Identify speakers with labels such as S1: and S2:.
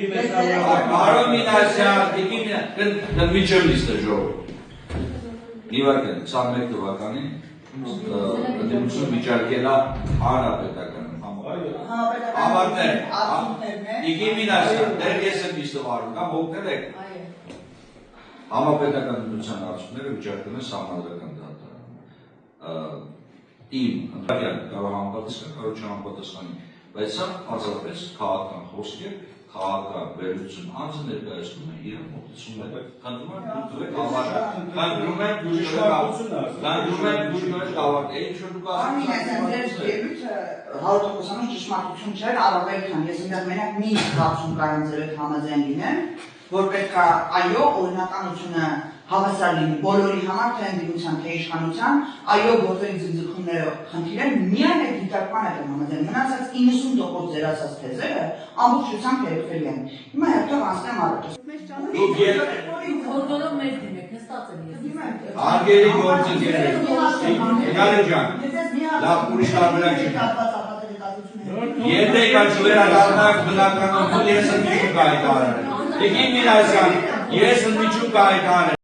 S1: Արոմինասյան, միջև լիստը ժողով։ Նիվարկեն, 21 թվականին ընդդիմություն վիճարկելա հանրապետականում համարներ, իգիմինասյան, դեր ես եմ լիստը վարում, կամ հոգնել եք համապետական ընդդիմության արդյունքները վիճարկել են սահմանադրական դատարանում։ Իմ ընդհանրյալ կարող համապատասխան, կարող չհամապատասխանի, բայց սա պարզապես քաղաքական խոսք է, քաղաքական վերլուծություն անձը ներկայացնում է իր մոտեցումը, խնդրում եմ դուք տվեք ավարտ, խնդրում եմ դուք տվեք ավարտ, ինչ որ դուք
S2: հաղորդակցությունը ճշմարտություն չէր, առավել քան ես մենակ մի զգացում կարամ ձեր հետ համաձայն լինեմ, որ պետք է այո օրինականությունը հավասար լինի բոլորի համար, թե ընդդիմության, թե իշխանության, այո գործերի ձգձգումները խնդիր են, միայն այդ դիտարկման հետ եմ համաձայն, մնացած 90% ձեր ասած թեզերը ամբողջությամբ երեքվելի են։ Հիմա հետո անցնեմ առաջ։
S3: Բոլորով մեր դիմեք, նստած եմ ես։
S1: Արգելի գործընկերներ, Գարի ջան, լավ ուրիշ տարբերակ չի։ Եթե կաչվերադառնանք բնականություն, ես ընդմիջում կհայտարարեմ։ Իգիմինասյան, ես ընդմիջում կհայտարարեմ։